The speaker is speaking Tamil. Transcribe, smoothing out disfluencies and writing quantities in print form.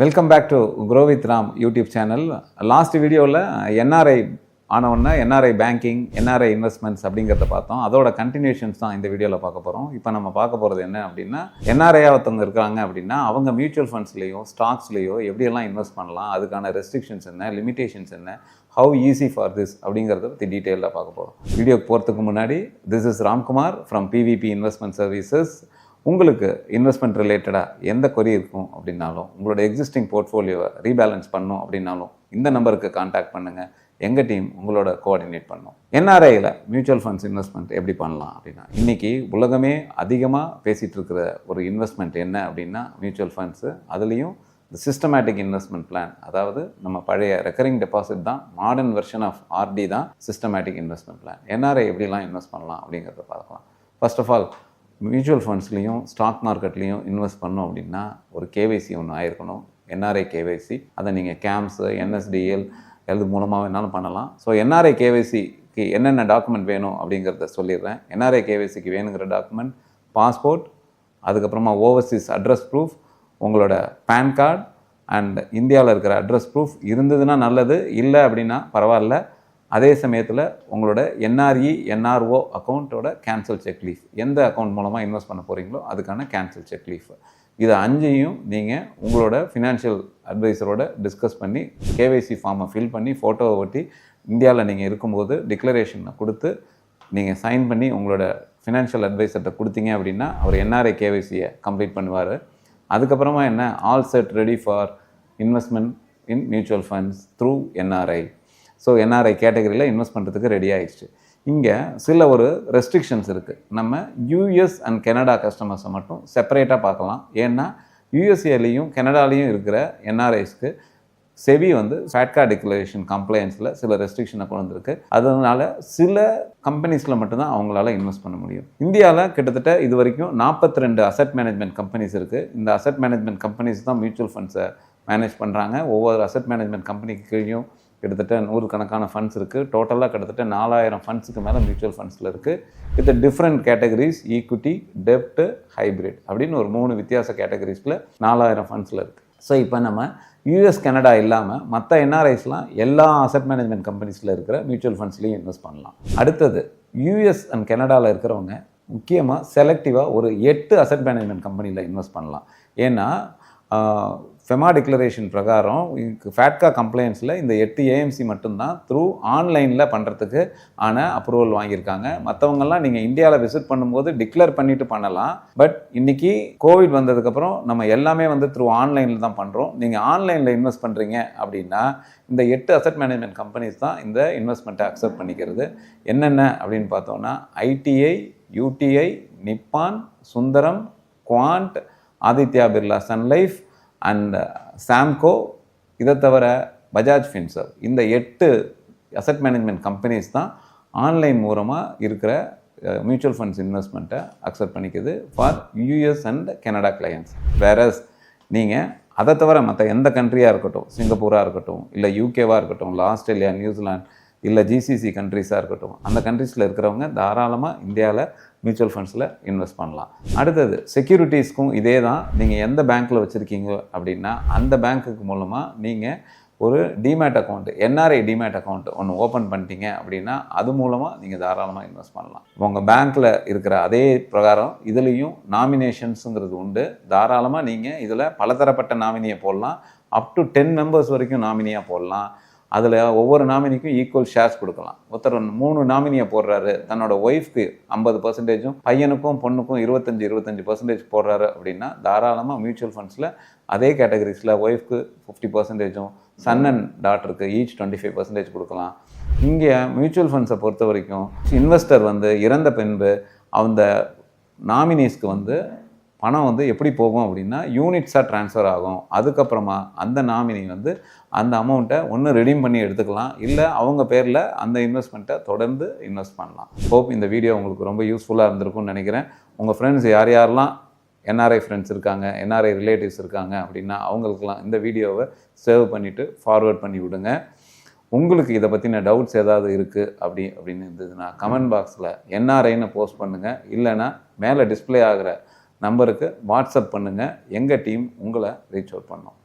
Welcome back to grow with Ram YouTube channel. Last வீடியோவில் என்ஆர்ஐ ஆனவுடனே என்ஆர்ஐ பேங்கிங், என்ஆர்ஐ இன்வெஸ்ட்மெண்ட்ஸ் அப்படிங்கிறத பார்த்தோம். அதோட கண்டினியூஷன்ஸ் தான் இந்த வீடியோவில் பார்க்க போகிறோம். இப்போ நம்ம பார்க்க போகிறது என்ன அப்படின்னா, என்ஆர்ஐ ஒருத்தவங்க இருக்காங்க அப்படின்னா அவங்க மியூச்சுவல் ஃபண்ட்ஸ்லேயோ ஸ்டாக்ஸ்லேயோ எப்படியெல்லாம் இன்வெஸ்ட் பண்ணலாம், அதுக்கான ரெஸ்ட்ரிக்ஷன்ஸ் என்ன, லிமிடேஷன்ஸ் என்ன, ஹவு ஈஸி ஃபார் திஸ் அப்படிங்கிறத பற்றி டீட்டெயிலாக பார்க்க போகிறோம். வீடியோக்கு போகிறதுக்கு முன்னாடி, this is Ramkumar from PVP investment services. உங்களுக்கு இன்வெஸ்ட்மெண்ட் ரிலேட்டடாக எந்த கொரி இருக்கும் அப்படின்னாலும், உங்களோட எக்ஸிஸ்டிங் போர்ட்ஃபோலியோவை ரீபேலன்ஸ் பண்ணணும் அப்படின்னாலும் இந்த நம்பருக்கு கான்டாக்ட் பண்ணுங்கள். எங்கள் டீம் உங்களோட கோஆர்டினேட் பண்ணணும். என்ஆர்ஐயில் மியூச்சுவல் ஃபண்ட்ஸ் இன்வெஸ்ட்மெண்ட் எப்படி பண்ணலாம் அப்படின்னா, இன்றைக்கி உலகமே அதிகமாக பேசிகிட்டு இருக்கிற ஒரு இன்வெஸ்ட்மெண்ட் என்ன அப்படின்னா மியூச்சுவல் ஃபண்ட்ஸு. அதுலேயும் இந்த சிஸ்டமேட்டிக் இன்வெஸ்ட்மெண்ட் பிளான், அதாவது நம்ம பழைய ரெக்கரிங் டெபாசிட் தான், மாடர்ன் வெர்ஷன் ஆஃப் ஆர்டி தான் சிஸ்டமேட்டிக் இன்வெஸ்ட்மெண்ட் பிளான். என்ஆர்ஐ எப்படிலாம் இன்வெஸ்ட் பண்ணலாம் அப்படிங்கிறத பார்க்கலாம். ஃபர்ஸ்ட் ஆஃப் ஆல், மியூச்சுவல் ஃபண்ட்ஸ்லேயும் ஸ்டாக் மார்க்கெட்லேயும் இன்வெஸ்ட் பண்ணோம் அப்படின்னா ஒரு கேவைசி ஒன்று ஆயிருக்கணும், என்ஆர்ஐ கேவைசி. அதை நீங்கள் கேம்ஸு, என்எஸ்டிஎல் எது மூலமாக வேணாலும் பண்ணலாம். ஸோ என்ஆர்ஐ கேவைசிக்கு என்னென்ன டாக்குமெண்ட் வேணும் அப்படிங்கிறத சொல்லிடுறேன். என்ஆர்ஐ கேவைசிக்கு வேணுங்கிற டாக்குமெண்ட் பாஸ்போர்ட், அதுக்கப்புறமா ஓவர்சீஸ் அட்ரஸ் ப்ரூஃப், உங்களோட பேன் கார்டு அண்ட் இந்தியாவில் இருக்கிற அட்ரஸ் ப்ரூஃப் இருந்ததுன்னா நல்லது, இல்லை அப்படின்னா பரவாயில்ல. அதே சமயத்தில் உங்களோட என்ஆர்இ, என்ஆர்ஓ அக்கௌண்ட்டோட கேன்சல் செக் லீஃப், எந்த அக்கௌண்ட் மூலமாக இன்வெஸ்ட் பண்ண போகிறீங்களோ அதுக்கான கேன்சல் செக் லீஃப். இது 5ஐயும் நீங்கள் உங்களோட ஃபினான்ஷியல் அட்வைசரோட டிஸ்கஸ் பண்ணி கேவைசி ஃபார்மை ஃபில் பண்ணி ஃபோட்டோவை ஒட்டி இந்தியாவில் நீங்கள் இருக்கும்போது டிக்ளரேஷனை கொடுத்து நீங்கள் சைன் பண்ணி உங்களோட ஃபினான்ஷியல் அட்வைசர்கிட்ட கொடுத்தீங்க அப்படின்னா அவர் என்ஆர்ஐ கேவைசியை கம்ப்ளீட் பண்ணுவார். அதுக்கப்புறமா என்ன, all set ready for investment in mutual funds through NRI. So NRI கேட்டகரியில் இன்வெஸ்ட் பண்ணுறதுக்கு ரெடி ஆகிடுச்சு. இங்கே சில ஒரு ரெஸ்ட்ரிக்ஷன்ஸ் இருக்குது. நம்ம யூஎஸ் அண்ட் கனடா கஸ்டமர்ஸை மட்டும் செப்பரேட்டாக பார்க்கலாம். ஏன்னா யூஎஸ்ஏலையும் கனடாலையும் இருக்கிற என்ஆர்ஐஸ்க்கு செபி ஃபேட்கா டிக்ளரேஷன் கம்ப்ளைன்ஸில் சில ரெஸ்ட்ரிக்ஷனை கொண்டு வந்திருக்கு. அதனால் சில கம்பெனிஸில் மட்டும்தான் அவங்களால இன்வெஸ்ட் பண்ண முடியும். இந்தியாவில் கிட்டத்தட்ட இது வரைக்கும் 42 அசட் மேனேஜ்மெண்ட் கம்பெனிஸ் இருக்குது. இந்த அசட் மேனேஜ்மெண்ட் கம்பெனிஸ் தான் மியூச்சுவல் ஃபண்ட்ஸை மேனேஜ் பண்ணுறாங்க. ஒவ்வொரு அசட் மேனேஜ்மெண்ட் கம்பெனிக்கு கீழேயும் கிட்டத்தட்ட 100 கணக்கான ஃபண்ட்ஸ் இருக்குது. டோட்டலாக கிட்டத்தட்ட 4000 ஃபண்ட்ஸுக்கு மேலே மியூச்சுவல் ஃபண்ட்ஸில் இருக்குது. With different categories, equity, dept, hybrid அப்படின்னு ஒரு 3 வித்தியாச கேட்டகரிஸில் 4000 ஃபண்ட்ஸில் இருக்குது. ஸோ இப்போ நம்ம யூஎஸ் கனடா இல்லாமல் மற்ற என்ஆர்ஐஸ்லாம் எல்லா அசட் மேனேஜ்மெண்ட் கம்பெனிஸில் இருக்கிற மியூச்சுவல் ஃபண்ட்ஸ்லேயும் இன்வெஸ்ட் பண்ணலாம். அடுத்தது, யூஎஸ் அண்ட் கனடாவில் இருக்கிறவங்க முக்கியமாக செலக்டிவாக ஒரு 8 அசட் மேனேஜ்மெண்ட் கம்பெனியில் இன்வெஸ்ட் பண்ணலாம். ஏன்னா ஃபெமா டிக்ளரேஷன் பிரகாரம் ஃபேட்கா கம்ப்ளைன்ஸில் இந்த 8 ஏஎம்சி மட்டும்தான் த்ரூ ஆன்லைனில் பண்ணுறதுக்கு ஆன அப்ரூவல் வாங்கியிருக்காங்க. மற்றவங்கெல்லாம் நீங்கள் இந்தியாவில் விசிட் பண்ணும்போது டிக்ளேர் பண்ணிவிட்டு பண்ணலாம். பட் இன்றைக்கி கோவிட் வந்ததுக்கப்புறம் நம்ம எல்லாமே த்ரூ ஆன்லைனில் தான் பண்ணுறோம். நீங்கள் ஆன்லைனில் இன்வெஸ்ட் பண்ணுறீங்க அப்படின்னா இந்த 8 அசட் மேனேஜ்மெண்ட் கம்பெனிஸ் தான் இந்த இன்வெஸ்ட்மெண்ட்டை அக்செப்ட் பண்ணிக்கிறது. என்னென்ன அப்படின்னு பார்த்தோன்னா, ITI, UTI, Nippon, Sundaram, Quant, Aditya Birla Sun Life and Samco, இதை தவிர பஜாஜ் ஃபின்சர்வ். இந்த 8 அசட் மேனேஜ்மெண்ட் கம்பெனிஸ் தான் ஆன்லைன் மூலமாக இருக்கிற மியூச்சுவல் ஃபண்ட்ஸ் இன்வெஸ்ட்மெண்ட்டை அக்செப்ட் பண்ணிக்குது for US and Canada clients. வேறஸ் நீங்கள் அதை தவிர மற்ற எந்த கண்ட்ரியாக இருக்கட்டும், சிங்கப்பூராக இருக்கட்டும், இல்லை யூகேவாக இருக்கட்டும், இல்லை ஆஸ்திரேலியா, நியூசிலாந்து, இல்லை ஜிசிசி கண்ட்ரிஸாக இருக்கட்டும், அந்த கண்ட்ரீஸில் இருக்கிறவங்க தாராளமாக இந்தியாவில் மியூச்சுவல் ஃபண்ட்ஸில் இன்வெஸ்ட் பண்ணலாம். அடுத்தது, செக்யூரிட்டிஸ்க்கும் இதே தான். நீங்கள் எந்த பேங்க்கில் வச்சுருக்கீங்க அப்படின்னா அந்த பேங்க்குக்கு மூலமாக நீங்கள் ஒரு demat account, NRI demat account ஒன்று ஓப்பன் பண்ணிட்டீங்க அப்படின்னா அது மூலமாக நீங்கள் தாராளமாக இன்வெஸ்ட் பண்ணலாம். உங்கள் பேங்க்கில் இருக்கிற அதே பிரகாரம் இதுலேயும் நாமினேஷன்ஸுங்கிறது உண்டு. தாராளமாக நீங்கள் இதில் பலதரப்பட்ட நாமினியை போடலாம். அப் டு 10 மெம்பர்ஸ் வரைக்கும் நாமினியாக போடலாம். அதில் ஒவ்வொரு நாமினிக்கும் ஈக்குவல் ஷேர்ஸ் கொடுக்கலாம். ஒருத்தர் 3 நாமினியை போடுறாரு, தன்னோட ஒய்ஃப்க்கு 50%, பையனுக்கும் பொண்ணுக்கும் 25% போடுறாரு அப்படின்னா தாராளமாக மியூச்சுவல் ஃபண்ட்ஸில் அதே கேட்டகரிஸில் ஒய்ஃப்க்கு 50%, சன் அண்ட் டாட்டருக்கு ஈச் 25% கொடுக்கலாம். இங்கே மியூச்சுவல் ஃபண்ட்ஸை பொறுத்த வரைக்கும் இன்வெஸ்டர் இறந்த பின்பு அந்த நாமினிஸ்க்கு பணம் எப்படி போகும் அப்படின்னா யூனிட்ஸாக ட்ரான்ஸ்ஃபர் ஆகும். அதுக்கப்புறமா அந்த நாமினி அந்த அமௌண்ட்டை ஒன்று ரெடீம் பண்ணி எடுத்துக்கலாம், இல்லை அவங்க பேரில் அந்த இன்வெஸ்ட்மெண்ட்டை தொடர்ந்து இன்வெஸ்ட் பண்ணலாம். ஹோப் இந்த வீடியோ உங்களுக்கு ரொம்ப யூஸ்ஃபுல்லாக இருந்திருக்கும்னு நினைக்கிறேன். உங்கள் ஃப்ரெண்ட்ஸ் யாரெல்லாம் என்ஆர்ஐ ஃப்ரெண்ட்ஸ் இருக்காங்க, என்ஆர்ஐ ரிலேட்டிவ்ஸ் இருக்காங்க அப்படின்னா அவங்களுக்கெல்லாம் இந்த வீடியோவை சேவ் பண்ணிவிட்டு ஃபார்வேர்ட் பண்ணி விடுங்க. உங்களுக்கு இதை பற்றின டவுட்ஸ் ஏதாவது இருக்குது அப்படின்னு இருந்ததுன்னா கமெண்ட் பாக்ஸில் என்ஆர்ஐன்னு போஸ்ட் பண்ணுங்கள். இல்லைனா மேலே டிஸ்பிளே ஆகிற நம்பருக்கு வாட்ஸ்அப் பண்ணுங்கள். எங்கள் டீம் உங்களை ரீச் அவுட் பண்ணோம்.